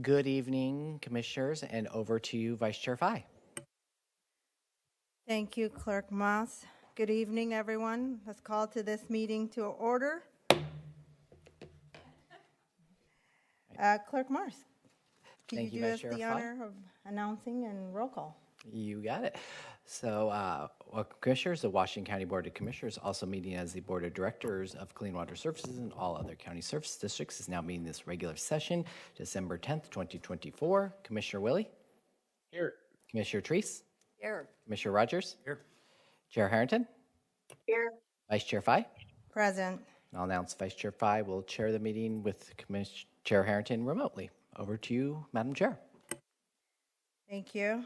Good evening, Commissioners, and over to you, Vice Chair Fye. Thank you, Clerk Moss. Good evening, everyone. Let's call to this meeting to order. Clerk Moss, can Thank you you, do Vice us Chair the Fye. honor of announcing and roll call? You got it. So, Commissioners, the Washington County Board of Commissioners, also meeting as the Board of Directors of Clean Water Services and all other county service districts, is now meeting this regular session, December 10th, 2024. Commissioner Willie? Here. Commissioner Treese? Here. Commissioner Rogers? Here. Chair Harrington? Here. Vice Chair Fye? Present. I'll announce Vice Chair Fye will chair the meeting with Chair Harrington remotely. Over to you, Madam Chair. Thank you.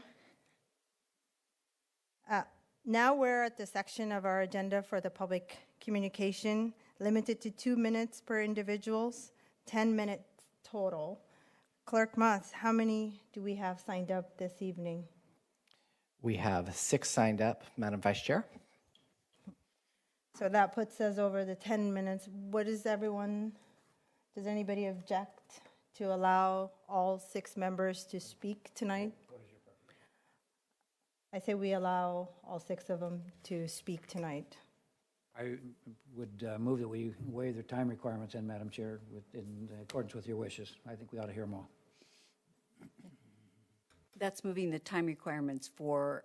Now we're at the section of our agenda for the public communication, limited to 2 minutes per individuals, 10 minutes total. Clerk Moss, how many do we have signed up this evening? We have 6 signed up, Madam Vice Chair. So that puts us over the 10 minutes. What is everyone, does anybody object to allow all 6 members to speak tonight? I say we allow all 6 of them to speak tonight. I would move that we waive the time requirements, and Madam Chair, in accordance with your wishes. I think we ought to hear them all. That's moving the time requirements for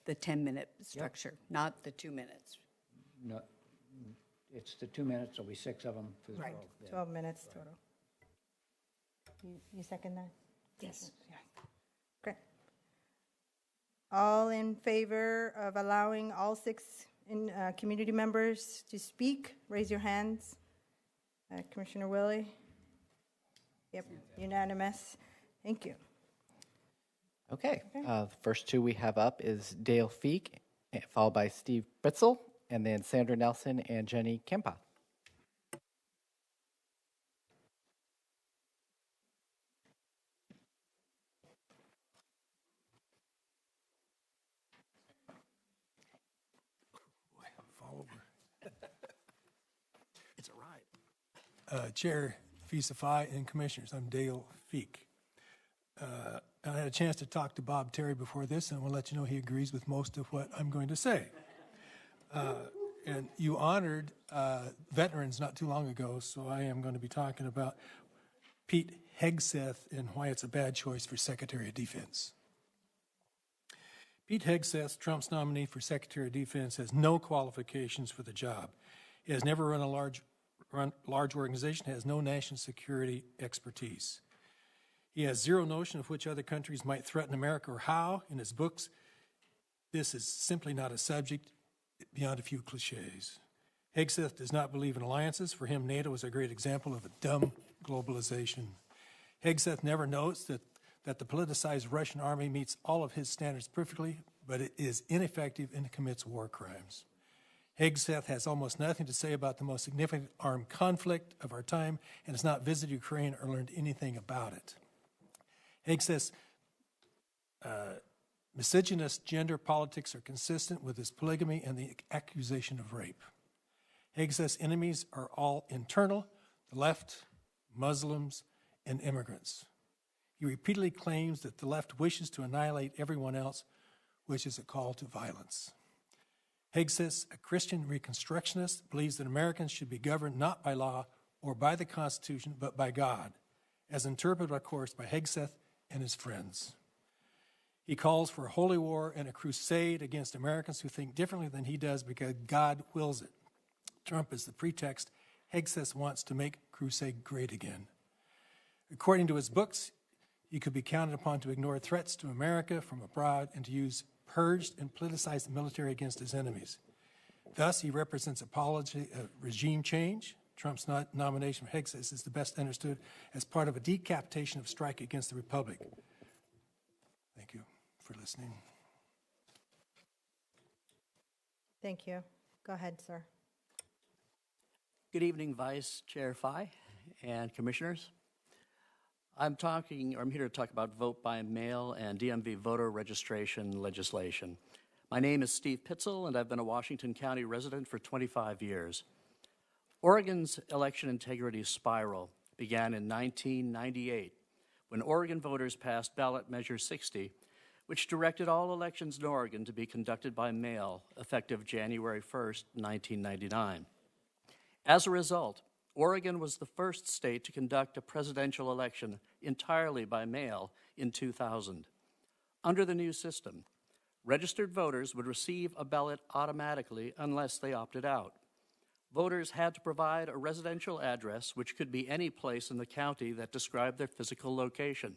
the 10-minute structure, not the 2 minutes. No, it's the 2 minutes, there'll be 6 of them for the Right. 12. Yeah. 12 minutes total. You second that? Yes. Yeah. Great. All in favor of allowing all 6 community members to speak, raise your hands. Commissioner Willie? Yep, unanimous. Thank you. Okay, the first 2 we have up is Dale Feek, followed by Steve Britzel, and then Sandra Nelson and Jenny Kempa. It's all right. Chair Fye and Commissioners, I'm Dale Feek. I had a chance to talk to Bob Terry before this, and I will let you know he agrees with most of what I'm going to say. And you honored veterans not too long ago, so I am going to be talking about Pete Hegseth and why it's a bad choice for Secretary of Defense. Pete Hegseth, Trump's nominee for Secretary of Defense, has no qualifications for the job. He has never run a large organization, has no national security expertise. He has zero notion of which other countries might threaten America or how. In his books, this is simply not a subject beyond a few cliches. Hegseth does not believe in alliances. For him, NATO is a great example of a dumb globalization. Hegseth never notes that the politicized Russian army meets all of his standards perfectly, but it is ineffective and commits war crimes. Hegseth has almost nothing to say about the most significant armed conflict of our time and has not visited Ukraine or learned anything about it. Hegseth's misogynist gender politics are consistent with his polygamy and the accusation of rape. Hegseth's enemies are all internal: the left, Muslims, and immigrants. He repeatedly claims that the left wishes to annihilate everyone else, which is a call to violence. Hegseth, a Christian Reconstructionist, believes that Americans should be governed not by law or by the Constitution, but by God, as interpreted, of course, by Hegseth and his friends. He calls for a holy war and a crusade against Americans who think differently than he does because God wills it. Trump is the pretext. Hegseth wants to make crusade great again. According to his books, he could be counted upon to ignore threats to America from abroad and to use purged and politicized military against his enemies. Thus, he represents apology of regime change. Trump's nomination of Hegseth is the best understood as part of a decapitation of strike against the Republic. Thank you for listening. Thank you. Go ahead, sir. Good evening, Vice Chair Fye and Commissioners. I'm here to talk about vote by mail and DMV voter registration legislation. My name is Steve Pitzel, and I've been a Washington County resident for 25 years. Oregon's election integrity spiral began in 1998 when Oregon voters passed ballot measure 60, which directed all elections in Oregon to be conducted by mail effective January 1st, 1999. As a result, Oregon was the first state to conduct a presidential election entirely by mail in 2000. Under the new system, registered voters would receive a ballot automatically unless they opted out. Voters had to provide a residential address, which could be any place in the county that described their physical location.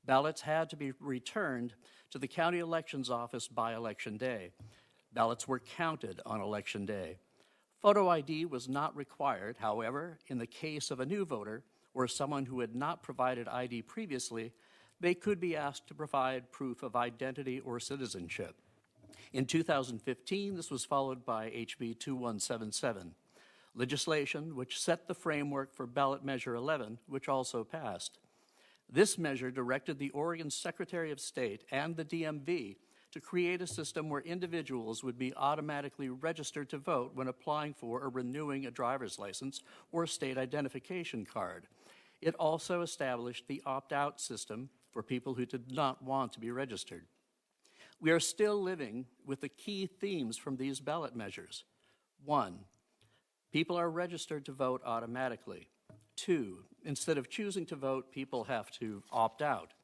Ballots had to be returned to the county elections office by Election Day. Ballots were counted on Election Day. Photo ID was not required. However, in the case of a new voter or someone who had not provided ID previously, they could be asked to provide proof of identity or citizenship. In 2015, this was followed by HB 2177, legislation which set the framework for ballot measure 11, which also passed. This measure directed the Oregon Secretary of State and the DMV to create a system where individuals would be automatically registered to vote when applying for or renewing a driver's license or state identification card. It also established the opt-out system for people who did not want to be registered. We are still living with the key themes from these ballot measures. 1, people are registered to vote automatically. 2, instead of choosing to vote, people have to opt out.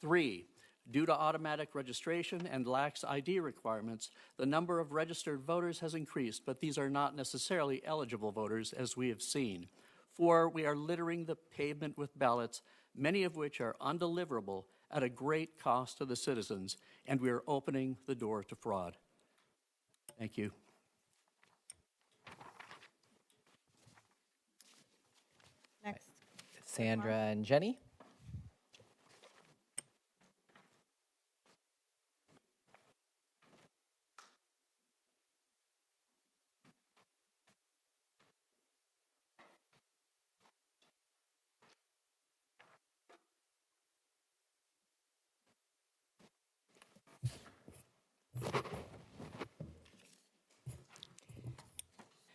3, due to automatic registration and lax ID requirements, the number of registered voters has increased, but these are not necessarily eligible voters, as we have seen. 4, we are littering the pavement with ballots, many of which are undeliverable at a great cost to the citizens, and we are opening the door to fraud. Thank you. Next. Sandra and Jenny.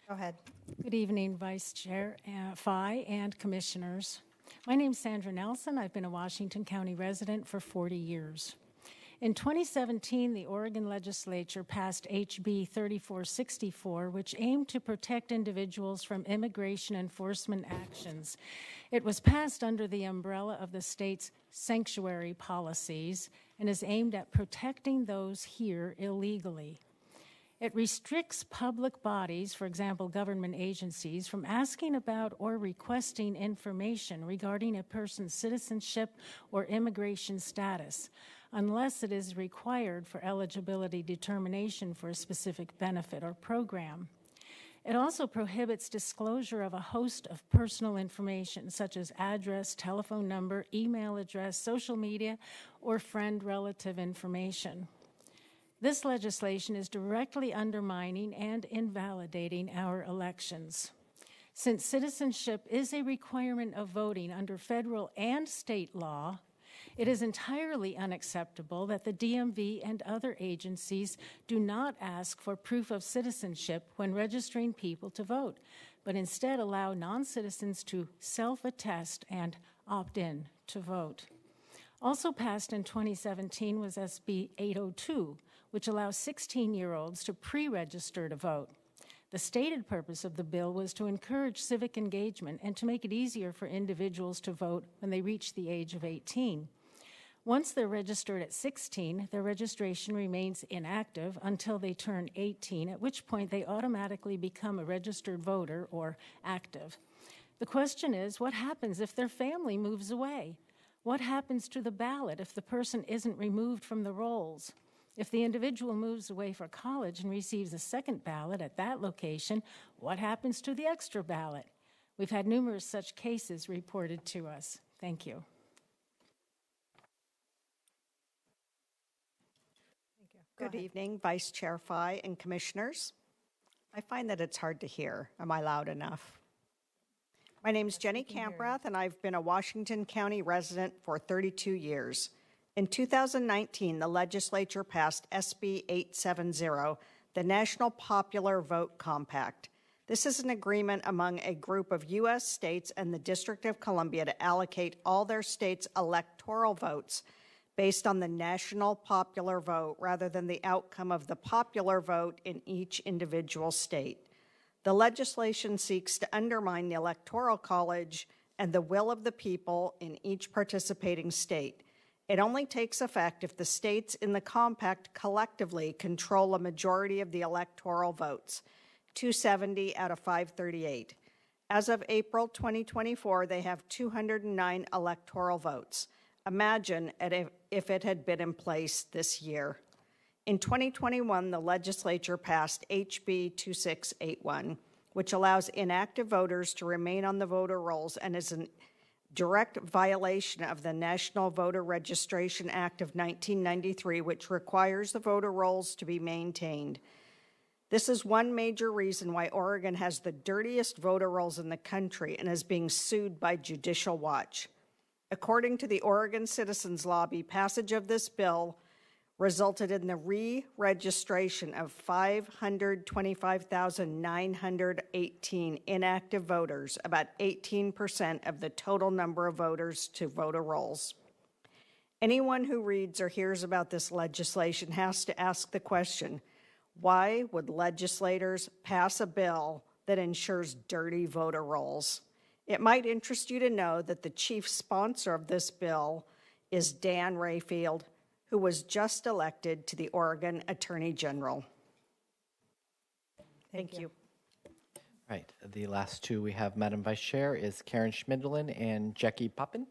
Go ahead. Good evening, Vice Chair Fye and Commissioners. My name is Sandra Nelson. I've been a Washington County resident for 40 years. In 2017, the Oregon legislature passed HB 3464, which aimed to protect individuals from immigration enforcement actions. It was passed under the umbrella of the state's sanctuary policies and is aimed at protecting those here illegally. It restricts public bodies, for example, government agencies, from asking about or requesting information regarding a person's citizenship or immigration status, unless it is required for eligibility determination for a specific benefit or program. It also prohibits disclosure of a host of personal information, such as address, telephone number, email address, social media, or friend-relative information. This legislation is directly undermining and invalidating our elections. Since citizenship is a requirement of voting under federal and state law, it is entirely unacceptable that the DMV and other agencies do not ask for proof of citizenship when registering people to vote, but instead allow non-citizens to self-attest and opt in to vote. Also passed in 2017 was SB 802, which allows 16-year-olds to pre-register to vote. The stated purpose of the bill was to encourage civic engagement and to make it easier for individuals to vote when they reach the age of 18. Once they're registered at 16, their registration remains inactive until they turn 18, at which point they automatically become a registered voter or active. The question is, what happens if their family moves away? What happens to the ballot if the person isn't removed from the rolls? If the individual moves away for college and receives a second ballot at that location, what happens to the extra ballot? We've had numerous such cases reported to us. Thank you. Good evening, Vice Chair Fye and Commissioners. I find that it's hard to hear. Am I loud enough? My name is Jenny Camprath, and I've been a Washington County resident for 32 years. In 2019, the legislature passed SB 870, the National Popular Vote Compact. This is an agreement among a group of U.S. states and the District of Columbia to allocate all their states' electoral votes based on the national popular vote rather than the outcome of the popular vote in each individual state. The legislation seeks to undermine the Electoral College and the will of the people in each participating state. It only takes effect if the states in the compact collectively control a majority of the electoral votes, 270 out of 538. As of April 2024, they have 209 electoral votes. Imagine if it had been in place this year. In 2021, the legislature passed HB 2681, which allows inactive voters to remain on the voter rolls and is a direct violation of the National Voter Registration Act of 1993, which requires the voter rolls to be maintained. This is one major reason why Oregon has the dirtiest voter rolls in the country and is being sued by Judicial Watch. According to the Oregon Citizens Lobby, passage of this bill resulted in the re-registration of 525,918 inactive voters, about 18% of the total number of voters to voter rolls. Anyone who reads or hears about this legislation has to ask the question, why would legislators pass a bill that ensures dirty voter rolls? It might interest you to know that the chief sponsor of this bill is Dan Rayfield, who was just elected to the Oregon Attorney General. Thank you. Right. The last two we have, Madam Vice Chair, is Karen Schmidlin and Jackie Poppin.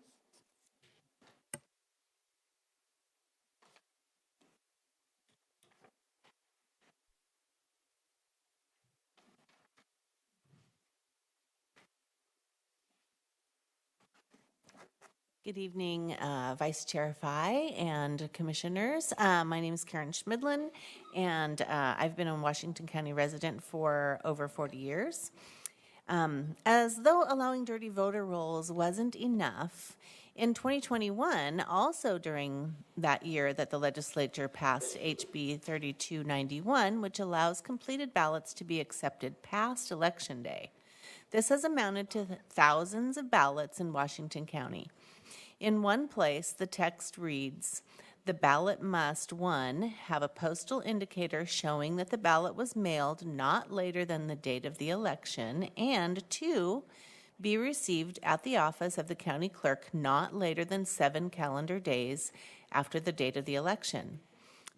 Good evening, Vice Chair Fye and Commissioners. My name is Karen Schmidlin, and I've been a Washington County resident for over 40 years. As though allowing dirty voter rolls wasn't enough, in 2021, also during that year that the legislature passed HB 3291, which allows completed ballots to be accepted past Election Day. This has amounted to thousands of ballots in Washington County. In one place, the text reads, the ballot must, 1, have a postal indicator showing that the ballot was mailed not later than the date of the election, and 2, be received at the office of the county clerk not later than 7 calendar days after the date of the election.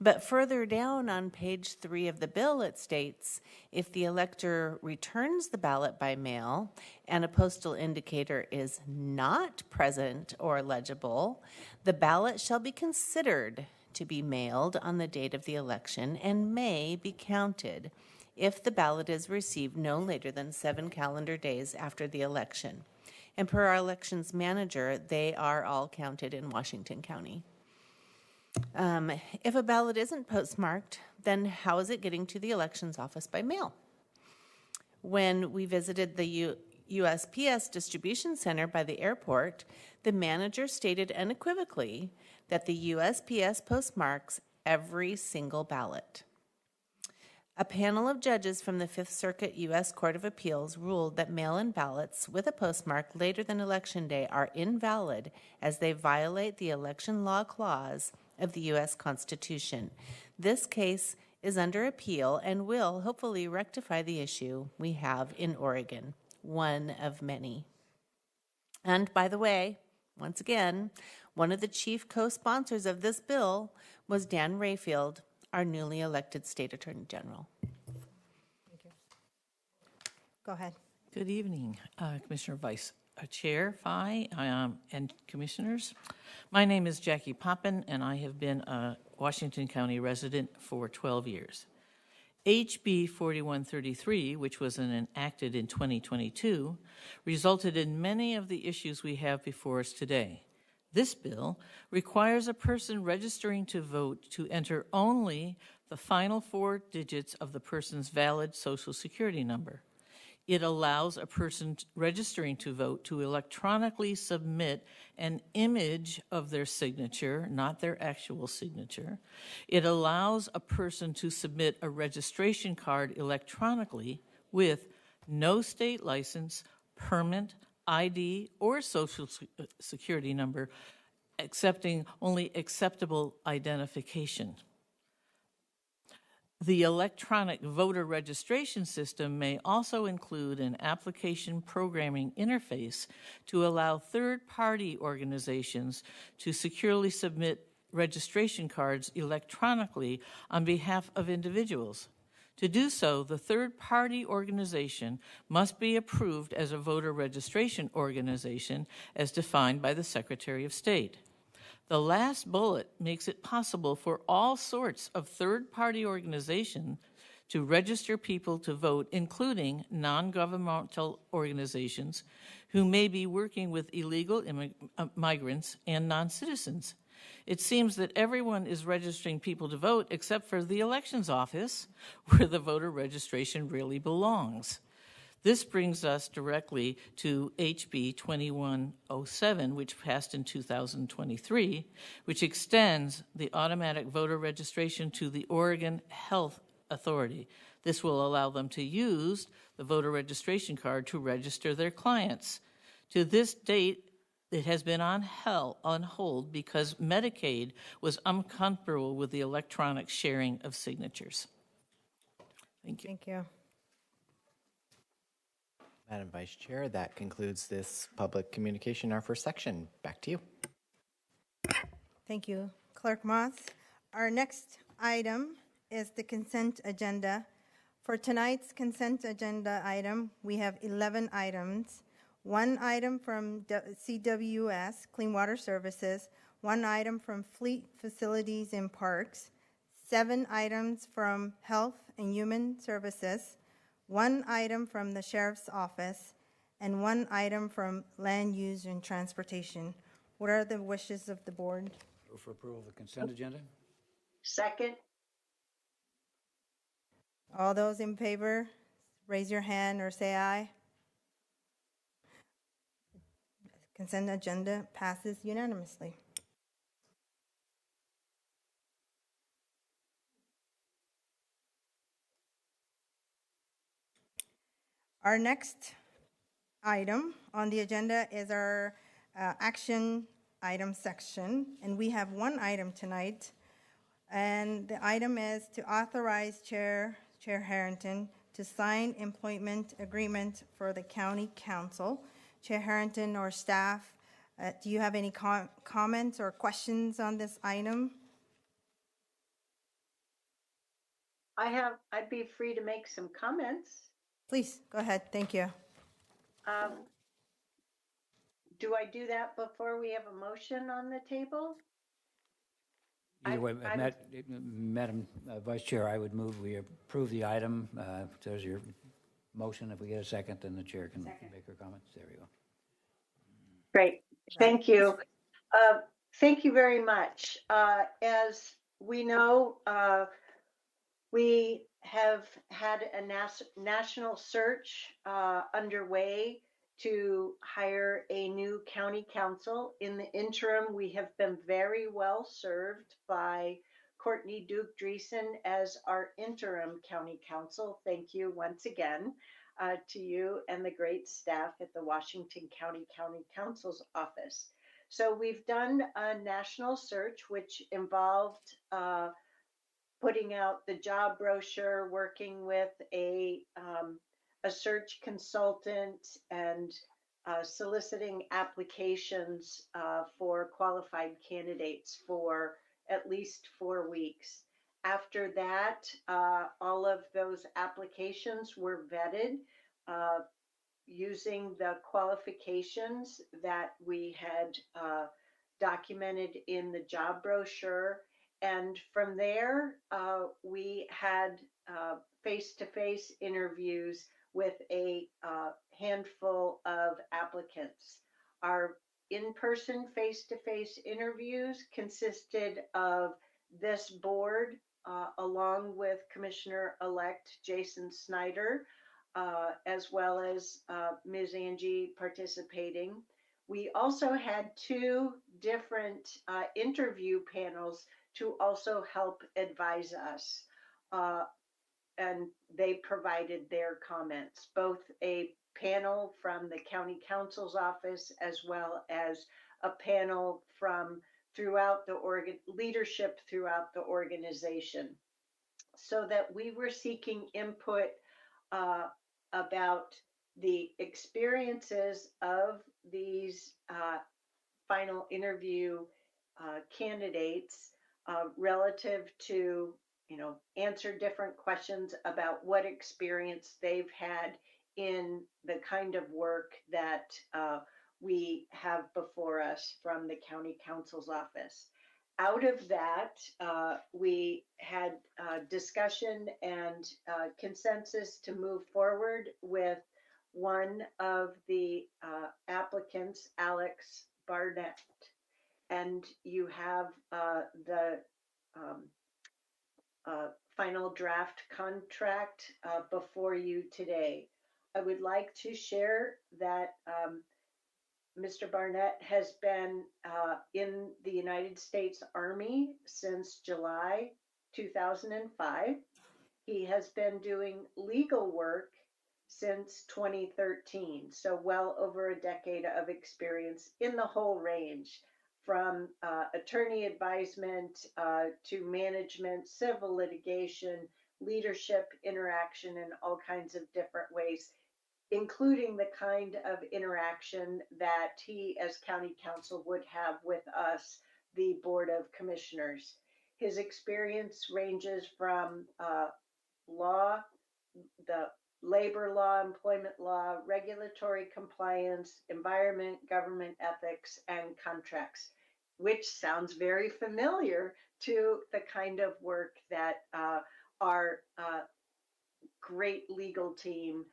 But further down on page 3 of the bill, it states, if the elector returns the ballot by mail and a postal indicator is not present or legible, the ballot shall be considered to be mailed on the date of the election and may be counted if the ballot is received no later than 7 calendar days after the election. And per our elections manager, they are all counted in Washington County. If a ballot isn't postmarked, then how is it getting to the elections office by mail? When we visited the USPS distribution center by the airport, the manager stated unequivocally that the USPS postmarks every single ballot. A panel of judges from the Fifth Circuit U.S. Court of Appeals ruled that mail-in ballots with a postmark later than Election Day are invalid as they violate the election law clause of the U.S. Constitution. This case is under appeal and will hopefully rectify the issue we have in Oregon, one of many. And by the way, once again, one of the chief co-sponsors of this bill was Dan Rayfield, our newly elected State Attorney General. Thank you. Go ahead. Good evening, Commissioner Vice Chair Fye and Commissioners. My name is Jackie Poppin, and I have been a Washington County resident for 12 years. HB 4133, which was enacted in 2022, resulted in many of the issues we have before us today. This bill requires a person registering to vote to enter only the final 4 digits of the person's valid Social Security number. It allows a person registering to vote to electronically submit an image of their signature, not their actual signature. It allows a person to submit a registration card electronically with no state license, permit, ID, or social security number, accepting only acceptable identification. The electronic voter registration system may also include an application programming interface to allow third-party organizations to securely submit registration cards electronically on behalf of individuals. To do so, the third-party organization must be approved as a voter registration organization as defined by the Secretary of State. The last bullet makes it possible for all sorts of third-party organizations to register people to vote, including non-governmental organizations who may be working with illegal migrants and non-citizens. It seems that everyone is registering people to vote except for the elections office, where the voter registration really belongs. This brings us directly to HB 2107, which passed in 2023, which extends the automatic voter registration to the Oregon Health Authority. This will allow them to use the voter registration card to register their clients. To this date, it has been on hold because Medicaid was uncomfortable with the electronic sharing of signatures. Thank you. Thank you. Madam Vice Chair, that concludes this public communication, our first section. Back to you. Thank you, Clerk Moss. Our next item is the consent agenda. For tonight's consent agenda item, we have 11 items. One item from CWS, Clean Water Services, one item from Fleet Facilities and Parks, 7 items from Health and Human Services, 1 item from the Sheriff's Office, and 1 item from Land Use and Transportation. What are the wishes of the board? Move for approval of the consent agenda? Second. All those in favor, raise your hand or say aye. Consent agenda passes unanimously. Our next item on the agenda is our action item section, and we have 1 item tonight. And the item is to authorize Chair Harrington to sign employment agreement for the county council. Chair Harrington or staff, do you have any comments or questions on this item? I'd be free to make some comments. Please, go ahead. Thank you. Do I do that before we have a motion on the table? Either way, Madam Vice Chair, I would move we approve the item. There's your motion. If we get a second, then the chair can make her comments. There we go. Great. Thank you. Thank you very much. As we know, we have had a national search underway to hire a new county council. In the interim, we have been very well served by Courtney Duke Dreesen as our interim county council. Thank you once again to you and the great staff at the Washington County Council's office. So we've done a national search, which involved putting out the job brochure, working with a search consultant, and soliciting applications for qualified candidates for at least 4 weeks. After that, all of those applications were vetted using the qualifications that we had documented in the job brochure. And from there, we had face-to-face interviews with a handful of applicants. Our in-person face-to-face interviews consisted of this board, along with Commissioner-elect Jason Snyder, as well as Ms. Angie participating. We also had 2 different interview panels to also help advise us. and they provided their comments, both a panel from the county council's office as well as a panel from throughout the leadership throughout the organization, so that we were seeking input about the experiences of these final interview candidates relative to, answer different questions about what experience they've had in the kind of work that we have before us from the county council's office. Out of that, we had discussion and consensus to move forward with one of the applicants, Alex Barnett. And you have the final draft contract before you today. I would like to share that Mr. Barnett has been in the United States Army since July 2005. He has been doing legal work since 2013, so well over a decade of experience in the whole range, from attorney advisement to management, civil litigation, leadership, interaction in all kinds of different ways, including the kind of interaction that he as county council would have with us, the Board of Commissioners. His experience ranges from law, the labor law, employment law, regulatory compliance, environment, government ethics, and contracts, which sounds very familiar to the kind of work that our great legal team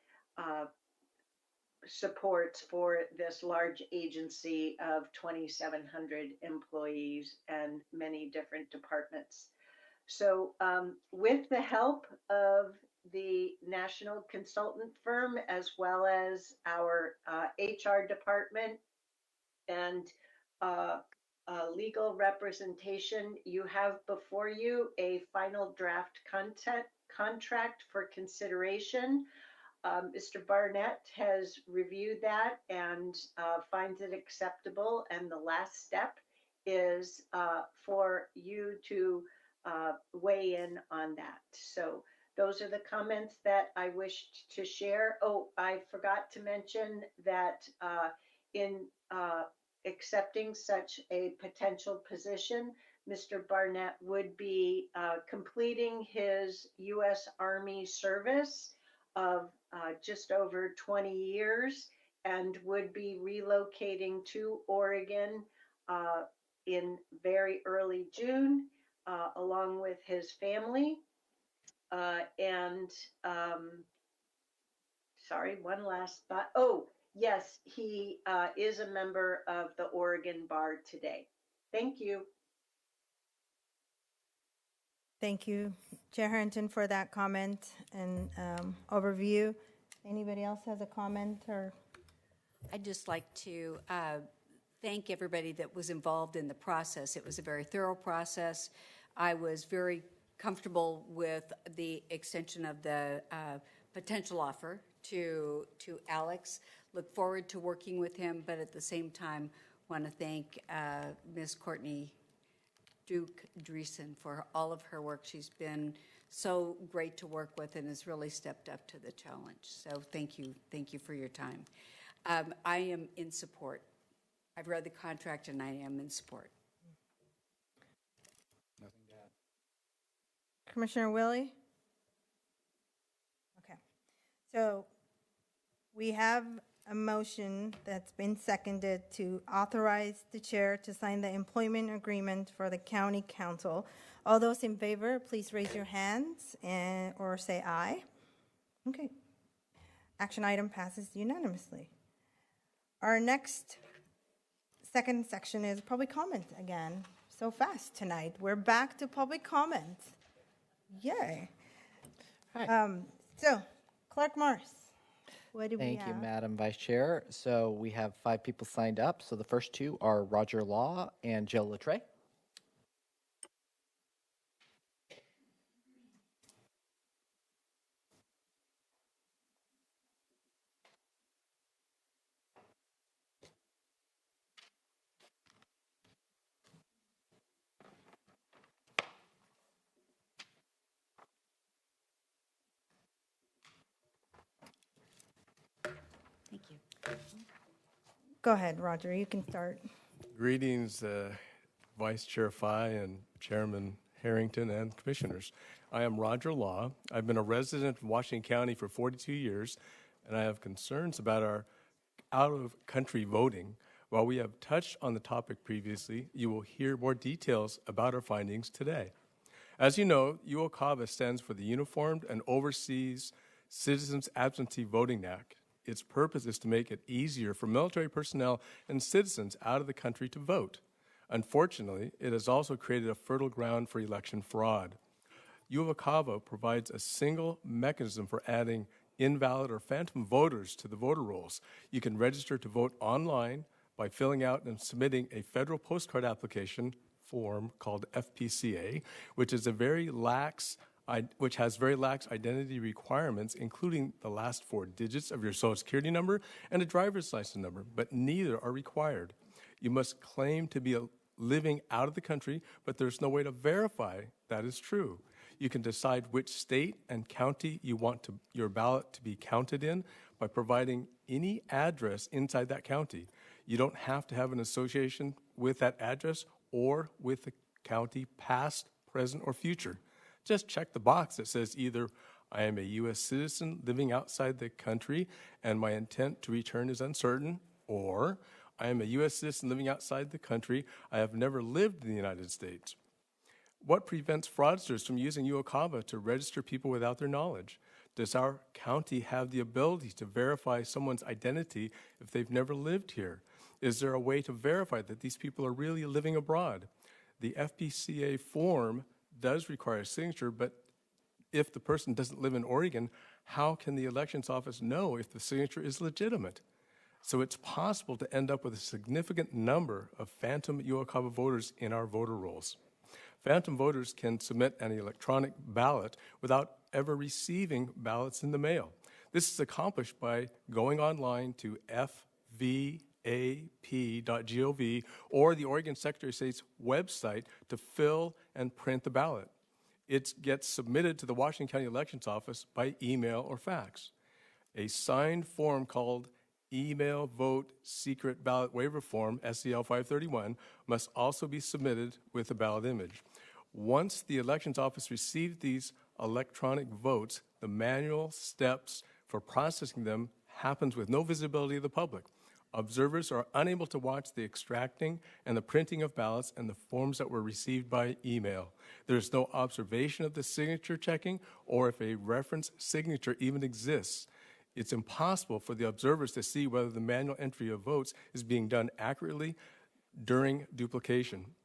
supports for this large agency of 2,700 employees and many different departments. So with the help of the national consultant firm, as well as our HR department and legal representation, you have before you a final draft contract for consideration. Mr. Barnett has reviewed that and finds it acceptable, and the last step is for you to weigh in on that. So those are the comments that I wished to share. Oh, I forgot to mention that in accepting such a potential position, Mr. Barnett would be completing his U.S. Army service of just over 20 years and would be relocating to Oregon in very early June along with his family. Sorry, one last thought. Oh, yes, he is a member of the Oregon Bar today. Thank you. Thank you, Chair Harrington, for that comment and overview. Anybody else has a comment or? I'd just like to thank everybody that was involved in the process. It was a very thorough process. I was very comfortable with the extension of the potential offer to Alex. Look forward to working with him, but at the same time, want to thank Ms. Courtney Duke Dreesen for all of her work. She's been so great to work with and has really stepped up to the challenge. So thank you for your time. I am in support. I've read the contract and I am in support. Nothing to add. Commissioner Willie? Okay. So we have a motion that's been seconded to authorize the chair to sign the employment agreement for the county council. All those in favor, please raise your hands or say aye. Okay. Action item passes unanimously. Our next second section is public comment again. So fast tonight. We're back to public comment. Yay. So, Clerk Morris, what do we have? Thank you, Madam Vice Chair. So we have 5 people signed up. So the first 2 are Roger Law and Jill Latre. Go ahead, Roger, you can start. Greetings, Vice Chair Fye and Chairman Harrington and Commissioners. I am Roger Law. I've been a resident of Washington County for 42 years, and I have concerns about our out-of-country voting. While we have touched on the topic previously, you will hear more details about our findings today. As you know, UOCAVA stands for the Uniformed and Overseas Citizens Absentee Voting Act. Its purpose is to make it easier for military personnel and citizens out of the country to vote. Unfortunately, it has also created a fertile ground for election fraud. UOCAVA provides a single mechanism for adding invalid or phantom voters to the voter rolls. You can register to vote online by filling out and submitting a federal postcard application form called FPCA, which has very lax identity requirements, including the last 4 digits of your Social Security number and a driver's license number, but neither are required. You must claim to be living out of the country, but there's no way to verify that is true. You can decide which state and county you want your ballot to be counted in by providing any address inside that county. You don't have to have an association with that address or with the county, past, present, or future. Just check the box that says either I am a U.S. citizen living outside the country and my intent to return is uncertain, or I am a U.S. citizen living outside the country. I have never lived in the United States. What prevents fraudsters from using UOCAVA to register people without their knowledge? Does our county have the ability to verify someone's identity if they've never lived here? Is there a way to verify that these people are really living abroad? The FPCA form does require a signature, but if the person doesn't live in Oregon, how can the elections office know if the signature is legitimate? So it's possible to end up with a significant number of phantom UOCAVA voters in our voter rolls. Phantom voters can submit an electronic ballot without ever receiving ballots in the mail. This is accomplished by going online to fvap.gov or the Oregon Secretary of State's website to fill and print the ballot. It gets submitted to the Washington County Elections Office by email or fax. A signed form called Email Vote Secret Ballot Waiver Form, SCL 531, must also be submitted with a ballot image. Once the Elections Office receives these electronic votes, the manual steps for processing them happens with no visibility of the public. Observers are unable to watch the extracting and the printing of ballots and the forms that were received by email. There is no observation of the signature checking or if a reference signature even exists. It's impossible for the observers to see whether the manual entry of votes is being done accurately during duplication.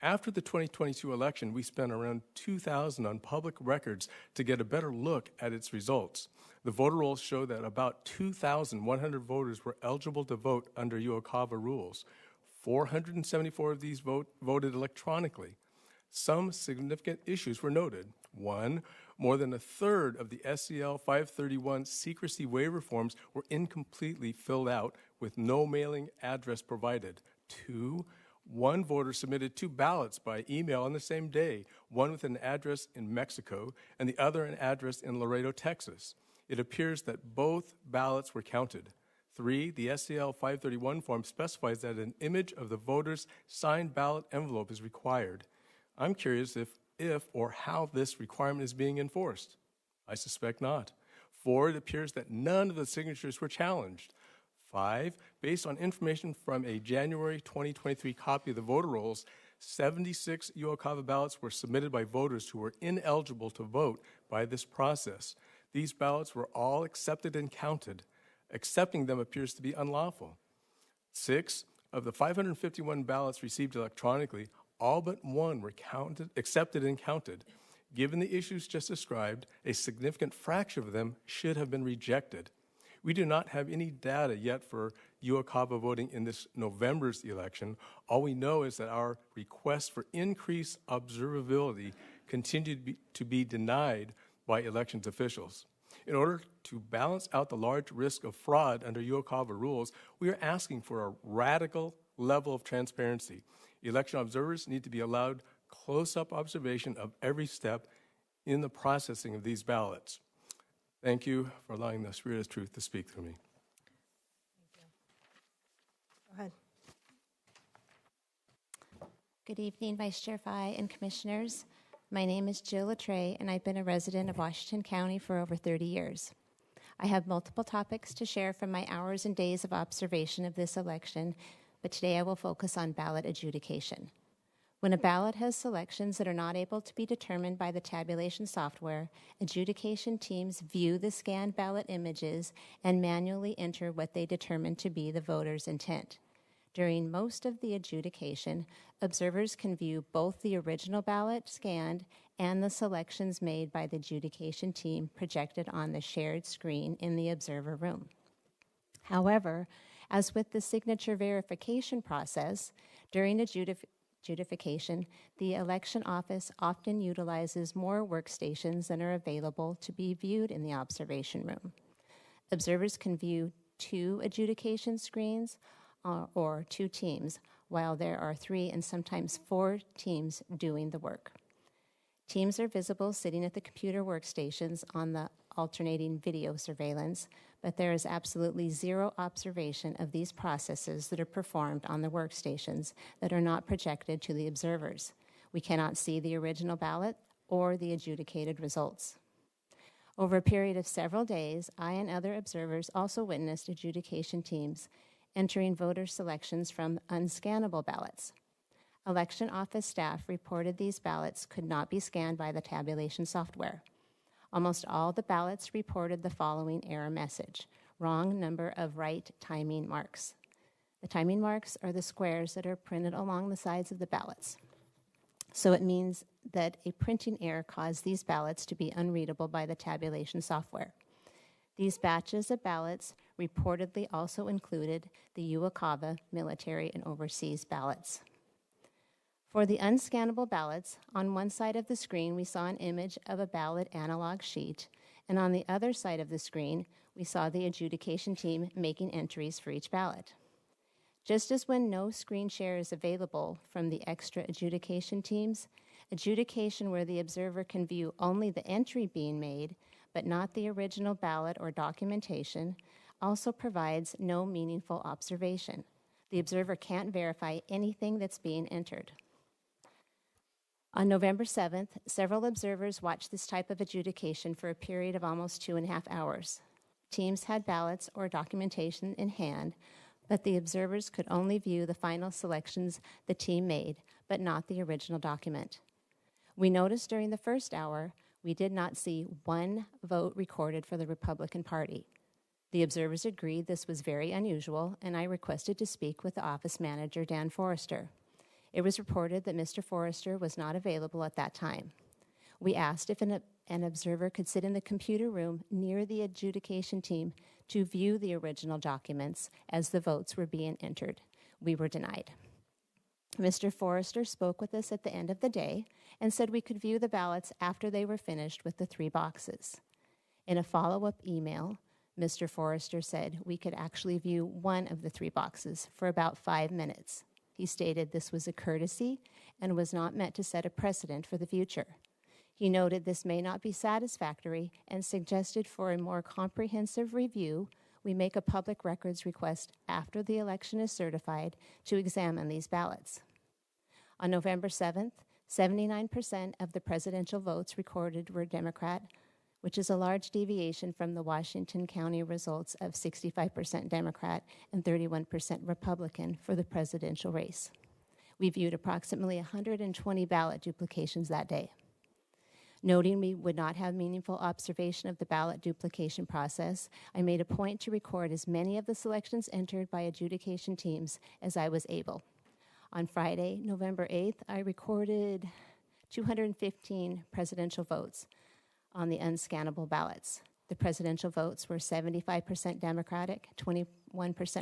After the 2022 election, we spent around $2,000 on public records to get a better look at its results. The voter rolls show that about 2,100 voters were eligible to vote under UOCAVA rules. 474 of these voted electronically. Some significant issues were noted. One, more than a third of the SCL 531 secrecy waiver forms were incompletely filled out with no mailing address provided. Two, one voter submitted 2 ballots by email on the same day, one with an address in Mexico and the other an address in Laredo, Texas. It appears that both ballots were counted. 3, the SCL 531 form specifies that an image of the voter's signed ballot envelope is required. I'm curious if or how this requirement is being enforced. I suspect not. 4, it appears that none of the signatures were challenged. 5, based on information from a January 2023 copy of the voter rolls, 76 UOCAVA ballots were submitted by voters who were ineligible to vote by this process. These ballots were all accepted and counted. Accepting them appears to be unlawful. 6, of the 551 ballots received electronically, all but 1 were accepted and counted. Given the issues just described, a significant fraction of them should have been rejected. We do not have any data yet for UOCAVA voting in this November's election. All we know is that our requests for increased observability continue to be denied by elections officials. In order to balance out the large risk of fraud under UOCAVA rules, we are asking for a radical level of transparency. Election observers need to be allowed close-up observation of every step in the processing of these ballots. Thank you for allowing the Spirit of Truth to speak through me. Go ahead. Good evening, Vice Chair Fye and Commissioners. My name is Jill Latreille, and I've been a resident of Washington County for over 30 years. I have multiple topics to share from my hours and days of observation of this election, but today I will focus on ballot adjudication. When a ballot has selections that are not able to be determined by the tabulation software, adjudication teams view the scanned ballot images and manually enter what they determine to be the voter's intent. During most of the adjudication, observers can view both the original ballot scanned and the selections made by the adjudication team projected on the shared screen in the observer room. However, as with the signature verification process, during adjudication, the election office often utilizes more workstations than are available to be viewed in the observation room. Observers can view 2 adjudication screens or 2 teams, while there are 3 and sometimes 4 teams doing the work. Teams are visible sitting at the computer workstations on the alternating video surveillance, but there is absolutely zero observation of these processes that are performed on the workstations that are not projected to the observers. We cannot see the original ballot or the adjudicated results. Over a period of several days, I and other observers also witnessed adjudication teams entering voter selections from unscannable ballots. Election office staff reported these ballots could not be scanned by the tabulation software. Almost all the ballots reported the following error message: wrong number of right timing marks. The timing marks are the squares that are printed along the sides of the ballots. So it means that a printing error caused these ballots to be unreadable by the tabulation software. These batches of ballots reportedly also included the UOCAVA military and overseas ballots. For the unscannable ballots, on one side of the screen we saw an image of a ballot analog sheet, and on the other side of the screen we saw the adjudication team making entries for each ballot. Just as when no screen share is available from the extra adjudication teams, adjudication where the observer can view only the entry being made but not the original ballot or documentation, also provides no meaningful observation. The observer can't verify anything that's being entered. On November 7th, several observers watched this type of adjudication for a period of almost 2.5 hours. Teams had ballots or documentation in hand, but the observers could only view the final selections the team made, but not the original document. We noticed during the first hour, we did not see one vote recorded for the Republican Party. The observers agreed this was very unusual, and I requested to speak with the office manager, Dan Forrester. It was reported that Mr. Forrester was not available at that time. We asked if an observer could sit in the computer room near the adjudication team to view the original documents as the votes were being entered. We were denied. Mr. Forrester spoke with us at the end of the day and said we could view the ballots after they were finished with the 3 boxes. In a follow-up email, Mr. Forrester said we could actually view one of the 3 boxes for about 5 minutes. He stated this was a courtesy and was not meant to set a precedent for the future. He noted this may not be satisfactory and suggested for a more comprehensive review, we make a public records request after the election is certified to examine these ballots. On November 7th, 79% of the presidential votes recorded were Democrat, which is a large deviation from the Washington County results of 65% Democrat and 31% Republican for the presidential race. We viewed approximately 120 ballot duplications that day. Noting we would not have meaningful observation of the ballot duplication process, I made a point to record as many of the selections entered by adjudication teams as I was able. On Friday, November 8th, I recorded 215 presidential votes on the unscannable ballots. The presidential votes were 75% Democratic, 21%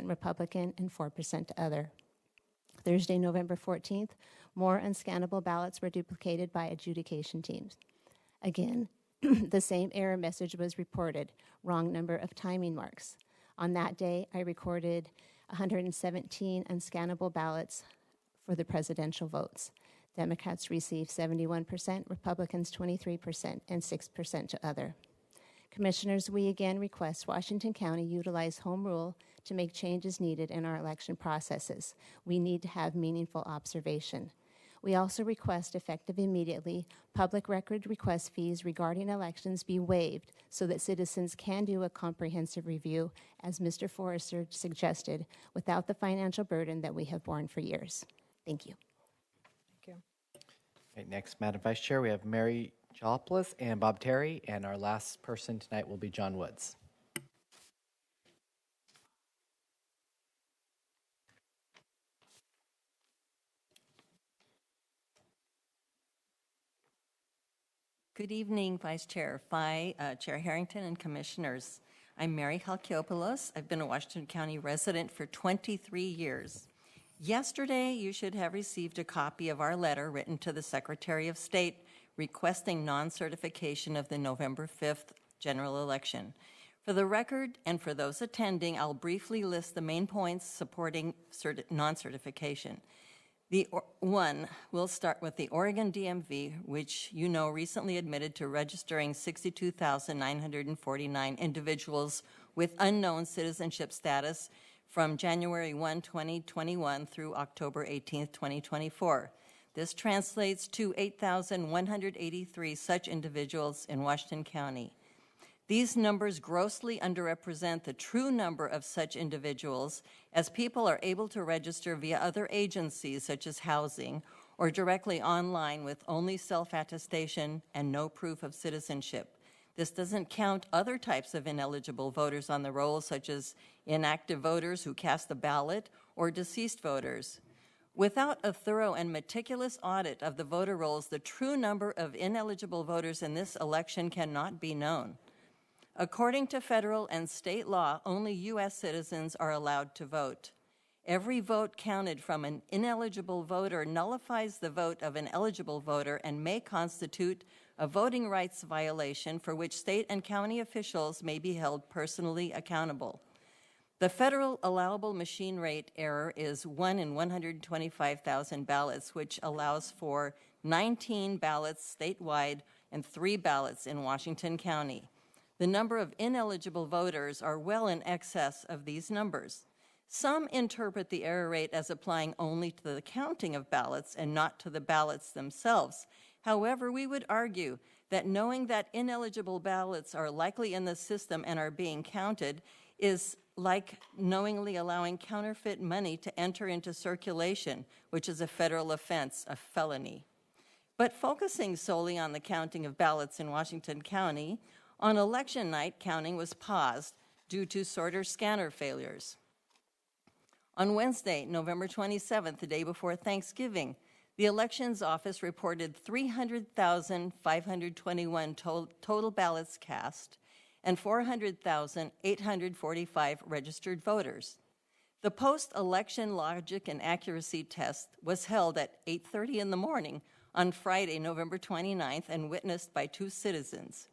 Republican, and 4% other. Thursday, November 14th, more unscannable ballots were duplicated by adjudication teams. Again, the same error message was reported, wrong number of timing marks. On that day, I recorded 117 unscannable ballots for the presidential votes. Democrats received 71%, Republicans 23%, and 6% to other. Commissioners, we again request Washington County utilize home rule to make changes needed in our election processes. We need to have meaningful observation. We also request, effective immediately, public record request fees regarding elections be waived so that citizens can do a comprehensive review, as Mr. Forrester suggested, without the financial burden that we have borne for years. Thank you. Thank you. Okay, next, Madam Vice Chair, we have Mary Jalopoulos and Bob Terry, and our last person tonight will be John Woods. Good evening, Vice Chair Fye, Chair Harrington, and Commissioners. I'm Mary Halkiopoulos. I've been a Washington County resident for 23 years. Yesterday, you should have received a copy of our letter written to the Secretary of State requesting non-certification of the November 5th general election. For the record and for those attending, I'll briefly list the main points supporting non-certification. We'll start with the Oregon DMV, which you know recently admitted to registering 62,949 individuals with unknown citizenship status from January 1, 2021 through October 18, 2024. This translates to 8,183 such individuals in Washington County. These numbers grossly underrepresent the true number of such individuals, as people are able to register via other agencies such as housing or directly online with only self-attestation and no proof of citizenship. This doesn't count other types of ineligible voters on the rolls, such as inactive voters who cast the ballot or deceased voters. Without a thorough and meticulous audit of the voter rolls, the true number of ineligible voters in this election cannot be known. According to federal and state law, only U.S. citizens are allowed to vote. Every vote counted from an ineligible voter nullifies the vote of an eligible voter and may constitute a voting rights violation for which state and county officials may be held personally accountable. The federal allowable machine rate error is 1 in 125,000 ballots, which allows for 19 ballots statewide and 3 ballots in Washington County. The number of ineligible voters are well in excess of these numbers. Some interpret the error rate as applying only to the counting of ballots and not to the ballots themselves. However, we would argue that knowing that ineligible ballots are likely in the system and are being counted is like knowingly allowing counterfeit money to enter into circulation, which is a federal offense, a felony. But focusing solely on the counting of ballots in Washington County, on election night, counting was paused due to sorter scanner failures. On Wednesday, November 27th, the day before Thanksgiving, the Elections Office reported 300,521 total ballots cast and 400,845 registered voters. The post-election logic and accuracy test was held at 8:30 in the morning on Friday, November 29th, and witnessed by 2 citizens.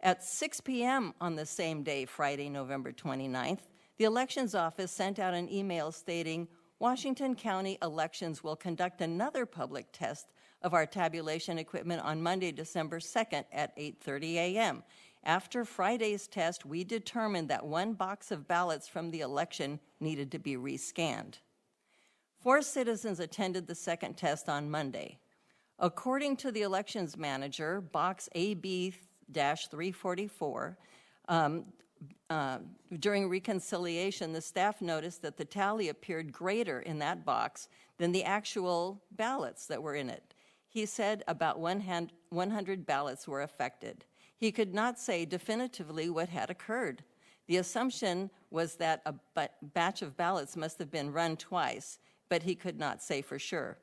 At 6 p.m. on the same day, Friday, November 29th, the Elections Office sent out an email stating, Washington County Elections will conduct another public test of our tabulation equipment on Monday, December 2nd at 8:30 a.m. After Friday's test, we determined that 1 box of ballots from the election needed to be rescanned. 4 citizens attended the second test on Monday. According to the elections manager, box AB-344, during reconciliation, the staff noticed that the tally appeared greater in that box than the actual ballots that were in it. He said about 100 ballots were affected. He could not say definitively what had occurred. The assumption was that a batch of ballots must have been run twice, but he could not say for sure.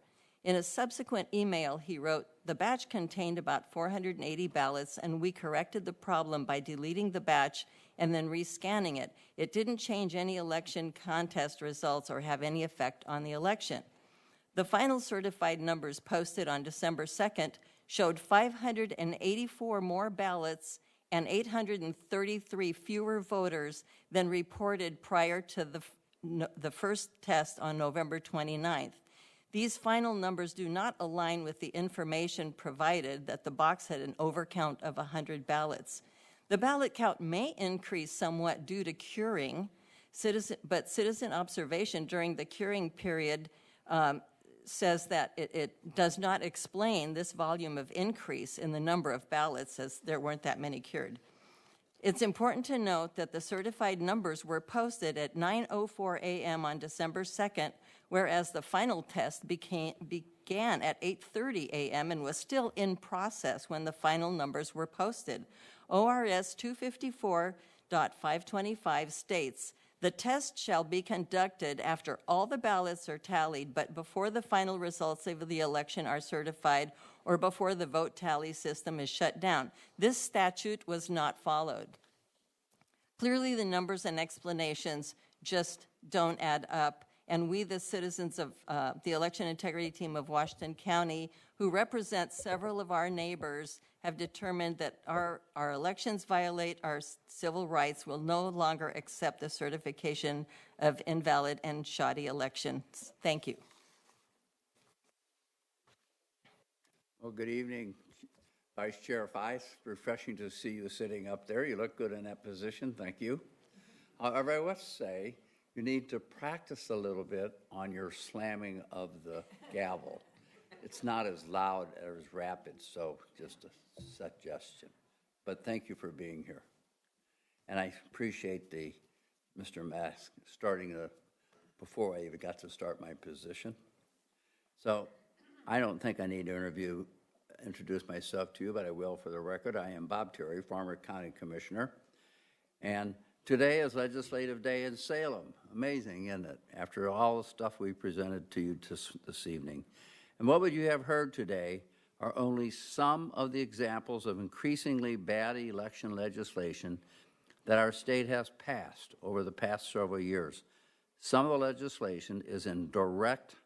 In a subsequent email, he wrote, the batch contained about 480 ballots, and we corrected the problem by deleting the batch and then rescanning it. It didn't change any election contest results or have any effect on the election. The final certified numbers posted on December 2nd showed 584 more ballots and 833 fewer voters than reported prior to the first test on November 29th. These final numbers do not align with the information provided that the box had an overcount of 100 ballots. The ballot count may increase somewhat due to curing. Citizen observation during the curing period says that it does not explain this volume of increase in the number of ballots, as there weren't that many cured. It's important to note that the certified numbers were posted at 9:04 a.m. on December 2nd, whereas the final test began at 8:30 a.m. and was still in process when the final numbers were posted. ORS 254.525 states, "The test shall be conducted after all the ballots are tallied, but before the final results of the election are certified or before the vote tally system is shut down." This statute was not followed. Clearly, the numbers and explanations just don't add up, and we, the citizens of the election integrity team of Washington County, who represent several of our neighbors, have determined that our elections violate our civil rights, will no longer accept the certification of invalid and shoddy elections. Thank you. Well, good evening, Vice Chair Feist. Refreshing to see you sitting up there. You look good in that position. Thank you. However, I must say, you need to practice a little bit on your slamming of the gavel. It's not as loud or as rapid, so just a suggestion. But thank you for being here. And I appreciate Mr. Mask starting before I even got to start my position. So I don't think I need to introduce myself to you, but I will for the record. I am Bob Terry, former county commissioner. And today is legislative day in Salem. Amazing, isn't it? After all the stuff we presented to you this evening. And what would you have heard today are only some of the examples of increasingly bad election legislation that our state has passed over the past several years. Some of the legislation is in direct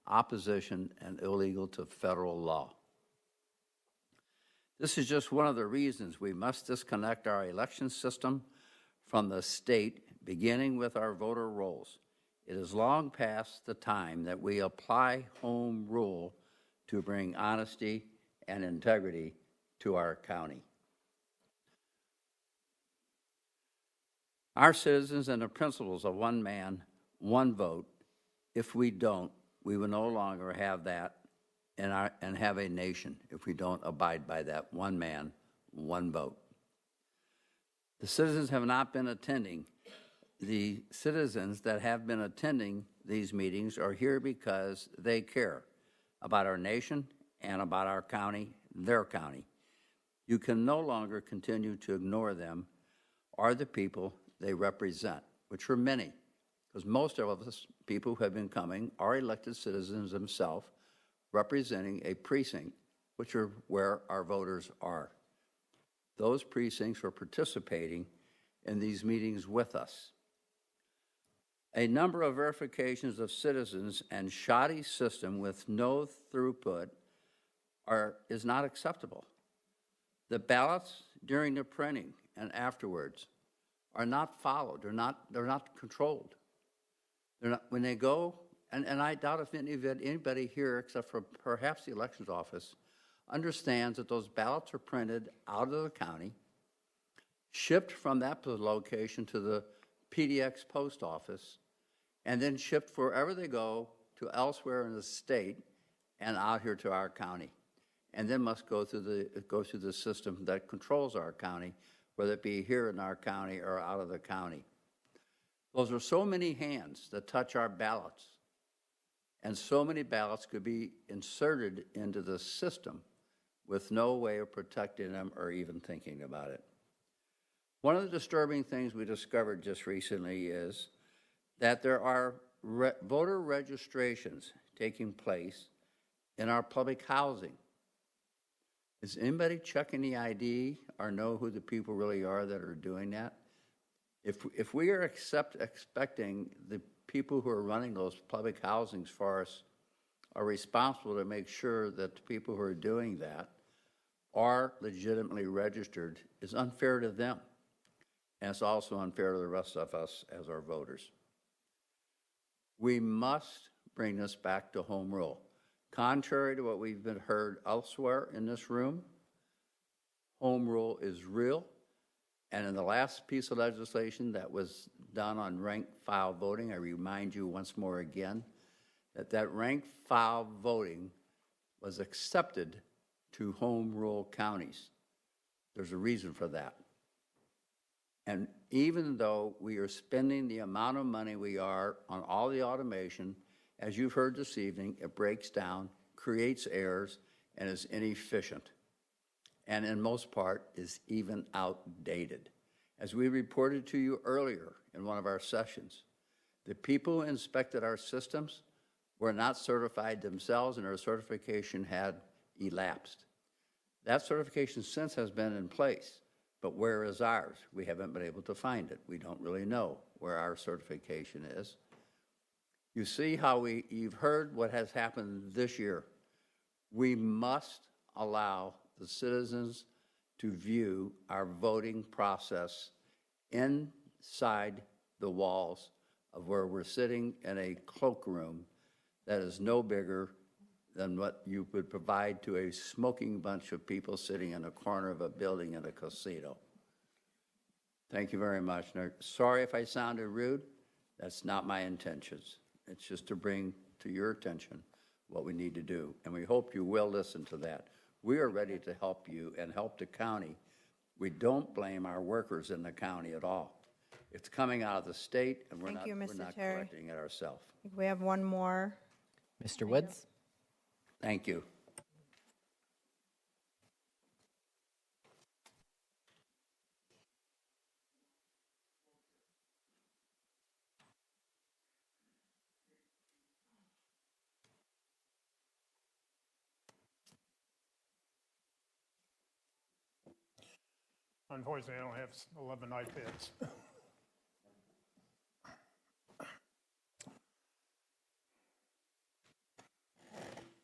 opposition and illegal to federal law. This is just one of the reasons we must disconnect our election system from the state, beginning with our voter rolls. It is long past the time that we apply home rule to bring honesty and integrity to our county. Our citizens and the principles of one man, one vote, if we don't, we will no longer have that and have a nation if we don't abide by that one man, one vote. The citizens have not been attending. The citizens that have been attending these meetings are here because they care about our nation and about our county, their county. You can no longer continue to ignore them or the people they represent, which are many, because most of us people who have been coming are elected citizens themselves, representing a precinct, which are where our voters are. Those precincts are participating in these meetings with us. A number of verifications of citizens and shoddy system with no throughput is not acceptable. The ballots during the printing and afterwards are not followed. They're not controlled. When they go, and I doubt if anybody here, except for perhaps the elections office, understands that those ballots are printed out of the county, shipped from that location to the PDX post office, and then shipped wherever they go to elsewhere in the state and out here to our county, and then must go through the system that controls our county, whether it be here in our county or out of the county. Those are so many hands that touch our ballots, and so many ballots could be inserted into the system with no way of protecting them or even thinking about it. One of the disturbing things we discovered just recently is that there are voter registrations taking place in our public housing. Is anybody checking the ID or know who the people really are that are doing that? If we are expecting the people who are running those public housings for us are responsible to make sure that the people who are doing that are legitimately registered, is unfair to them. And it's also unfair to the rest of us as our voters. We must bring this back to home rule. Contrary to what we've been heard elsewhere in this room, home rule is real. And in the last piece of legislation that was done on rank file voting, I remind you once more again that rank file voting was accepted to home rule counties. There's a reason for that. And even though we are spending the amount of money we are on all the automation, as you've heard this evening, it breaks down, creates errors, and is inefficient, and in most part is even outdated. As we reported to you earlier in one of our sessions, the people who inspected our systems were not certified themselves, and their certification had elapsed. That certification since has been in place, but where is ours? We haven't been able to find it. We don't really know where our certification is. You see how you've heard what has happened this year. We must allow the citizens to view our voting process inside the walls of where we're sitting in a cloakroom that is no bigger than what you would provide to a smoking bunch of people sitting in a corner of a building in a casino. Thank you very much. Now, sorry if I sounded rude. That's not my intentions. It's just to bring to your attention what we need to do, and we hope you will listen to that. We are ready to help you and help the county. We don't blame our workers in the county at all. It's coming out of the state, and we're not collecting it ourselves. We have one more. Mr. Woods? Thank you. Unfortunately, I don't have 11 iPads.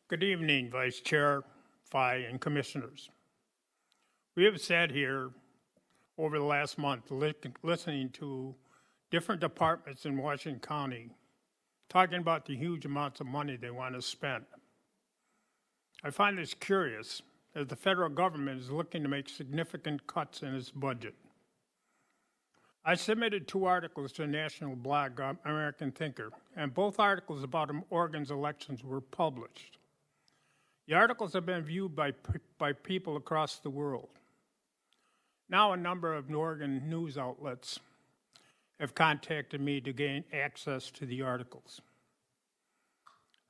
Good evening, Vice Chair, Phi, and Commissioners. We have sat here over the last month listening to different departments in Washington County talking about the huge amounts of money they want to spend. I find this curious, as the federal government is looking to make significant cuts in its budget. I submitted 2 articles to the national blog, American Thinker, and both articles about Oregon's elections were published. The articles have been viewed by people across the world. Now a number of Oregon news outlets have contacted me to gain access to the articles.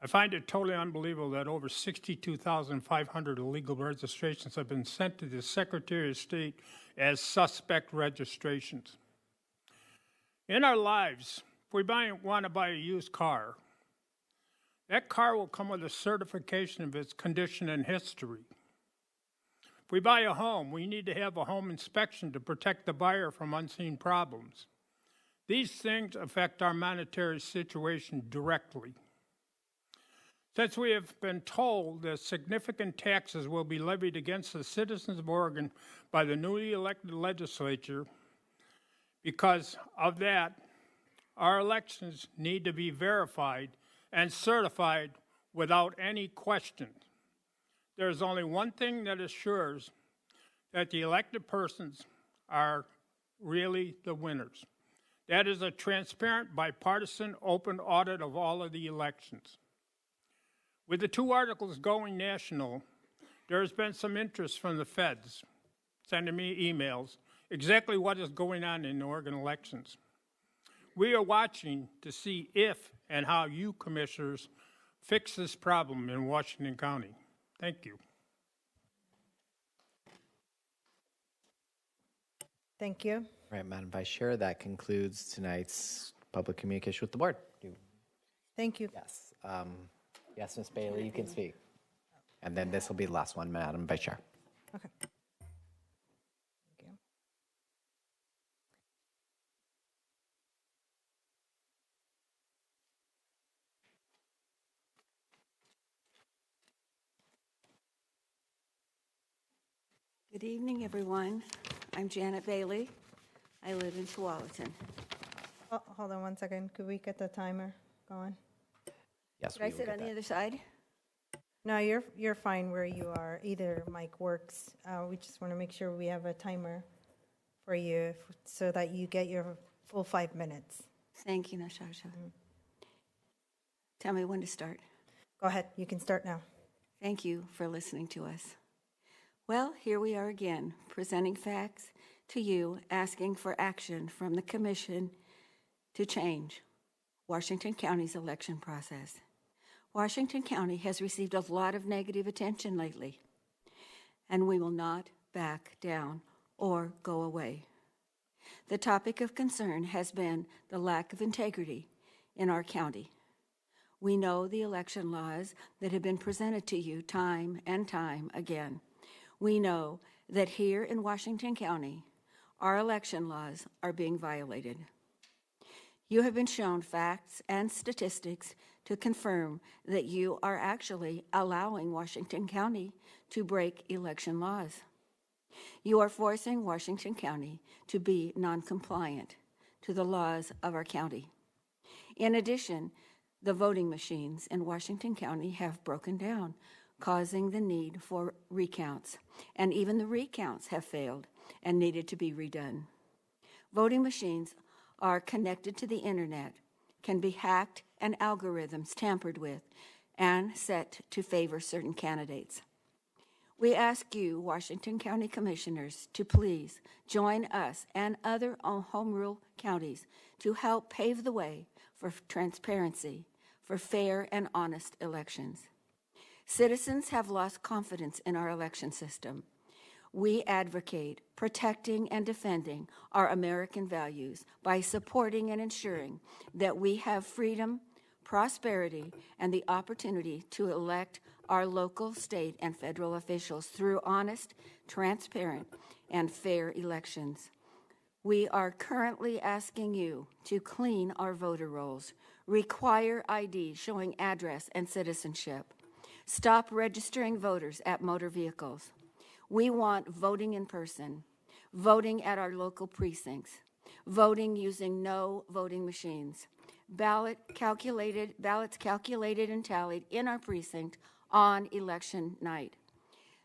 I find it totally unbelievable that over 62,500 illegal registrations have been sent to the Secretary of State as suspect registrations. In our lives, if we want to buy a used car, that car will come with a certification of its condition and history. If we buy a home, we need to have a home inspection to protect the buyer from unseen problems. These things affect our monetary situation directly. Since we have been told that significant taxes will be levied against the citizens of Oregon by the newly elected legislature, because of that, our elections need to be verified and certified without any question. There is only one thing that assures that the elected persons are really the winners. That is a transparent, bipartisan, open audit of all of the elections. With the 2 articles going national, there has been some interest from the feds sending me emails exactly what is going on in the Oregon elections. We are watching to see if and how you commissioners fix this problem in Washington County. Thank you. Thank you. All right, Madam Vice Chair, that concludes tonight's public communication with the board. Thank you. Yes. Yes, Ms. Bailey, you can speak. And then this will be the last one, Madam Vice Chair. Okay. Thank you. Good evening, everyone. I'm Janet Bailey. I live in Tualatin. Oh, hold on one second. Could we get the timer going? Yes, Should I sit on the other side? No, you're fine where you are. Either mic works. We just want to make sure we have a timer for you so that you get your full 5 minutes. Thank you, Natasha. Tell me when to start. Go ahead, you can start now. Thank you for listening to us. Well, here we are again, presenting facts to you, asking for action from the Commission to change Washington County's election process. Washington County has received a lot of negative attention lately, and we will not back down or go away. The topic of concern has been the lack of integrity in our county. We know the election laws that have been presented to you time and time again. We know that here in Washington County, our election laws are being violated. You have been shown facts and statistics to confirm that you are actually allowing Washington County to break election laws. You are forcing Washington County to be non-compliant to the laws of our county. In addition, the voting machines in Washington County have broken down, causing the need for recounts, and even the recounts have failed and needed to be redone. Voting machines are connected to the internet, can be hacked and algorithms tampered with, and set to favor certain candidates. We ask you, Washington County Commissioners, to please join us and other home rule counties to help pave the way for transparency, for fair and honest elections. Citizens have lost confidence in our election system. We advocate protecting and defending our American values by supporting and ensuring that we have freedom, prosperity, and the opportunity to elect our local, state, and federal officials through honest, transparent, and fair elections. We are currently asking you to clean our voter rolls, require ID showing address and citizenship, stop registering voters at motor vehicles. We want voting in person, voting at our local precincts, voting using no voting machines, ballots calculated and tallied in our precinct on election night.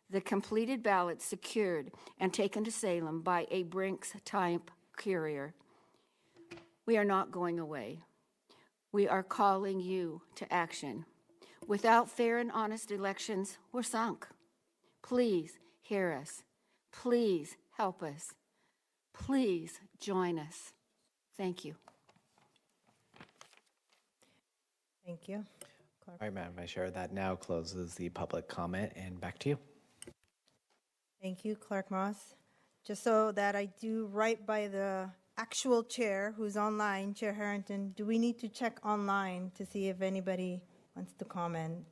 The completed ballots secured and taken to Salem by a Brinks-type courier. We are not going away. We are calling you to action. Without fair and honest elections, we're sunk. Please hear us. Please help us. Please join us. Thank you. Thank you. All right, Madam Vice Chair, that now closes the public comment, and back to you. Thank you, Clerk Moss. Just so that I do right by the actual chair who's online, Chair Harrington, do we need to check online to see if anybody wants to comment?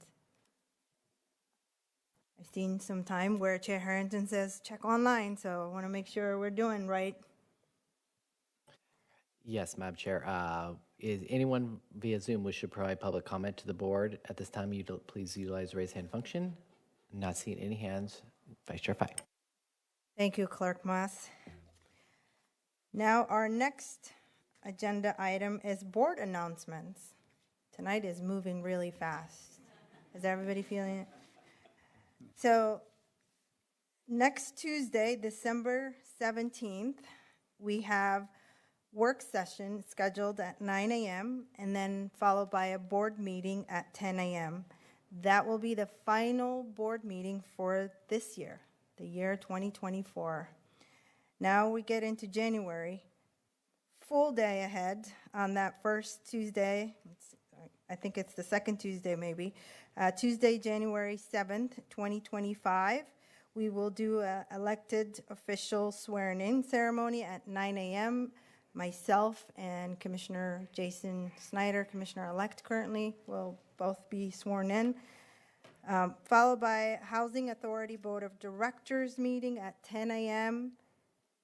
I've seen some time where Chair Harrington says check online, so I want to make sure we're doing right. Yes, Madam Chair. Is anyone via Zoom wish to provide public comment to the board at this time? Please utilize the raise hand function. Not seeing any hands. Vice Chair Fye. Thank you, Clerk Moss. Now our next agenda item is board announcements. Tonight is moving really fast. Is everybody feeling it? So next Tuesday, December 17th, we have work session scheduled at 9 a.m. and then followed by a board meeting at 10 a.m. That will be the final board meeting for this year, the year 2024. Now we get into January. Full day ahead on that first Tuesday. I think it's the second Tuesday maybe. Tuesday, January 7th, 2025. We will do an elected official swearing-in ceremony at 9 a.m. Myself and Commissioner Jason Snyder, Commissioner-elect currently, will both be sworn in. Followed by Housing Authority Board of Directors meeting at 10 a.m.,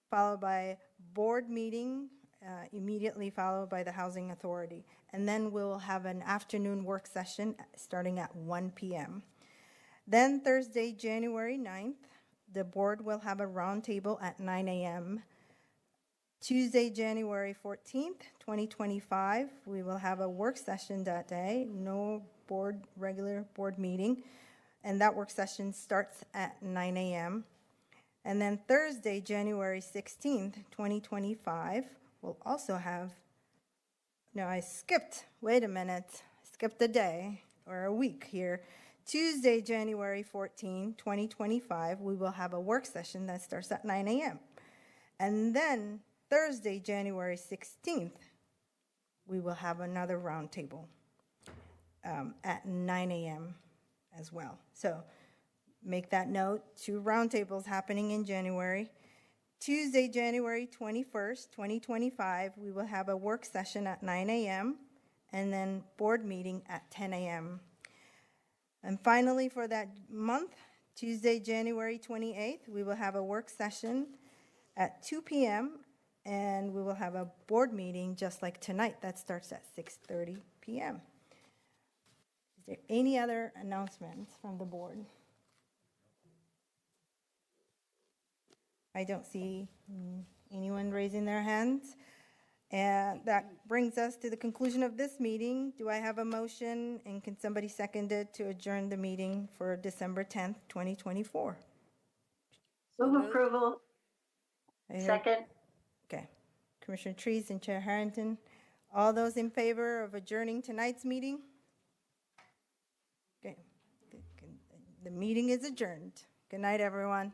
followed by board meeting, immediately followed by the Housing Authority. And then we'll have an afternoon work session starting at 1 p.m. Then Thursday, January 9th, the board will have a roundtable at 9 a.m. Tuesday, January 14th, 2025, we will have a work session that day, no regular board meeting, and that work session starts at 9 a.m. And then Thursday, January 16th, 2025, we'll also have, no, I skipped, wait a minute, skipped a day or a week here. Tuesday, January 14, 2025, we will have a work session that starts at 9 a.m. And then Thursday, January 16th, we will have another roundtable at 9 a.m. as well. So make that note, 2 roundtables happening in January. Tuesday, January 21st, 2025, we will have a work session at 9 a.m. and then board meeting at 10 a.m. And finally, for that month, Tuesday, January 28th, we will have a work session at 2 p.m. and we will have a board meeting just like tonight that starts at 6:30 p.m. Is there any other announcements from the board? I don't see anyone raising their hands. And that brings us to the conclusion of this meeting. Do I have a motion, and can somebody second it, to adjourn the meeting for December 10th, 2024? Move approval. Second. Okay. Commissioner Trees and Chair Harrington. All those in favor of adjourning tonight's meeting? Okay. The meeting is adjourned. Good night, everyone.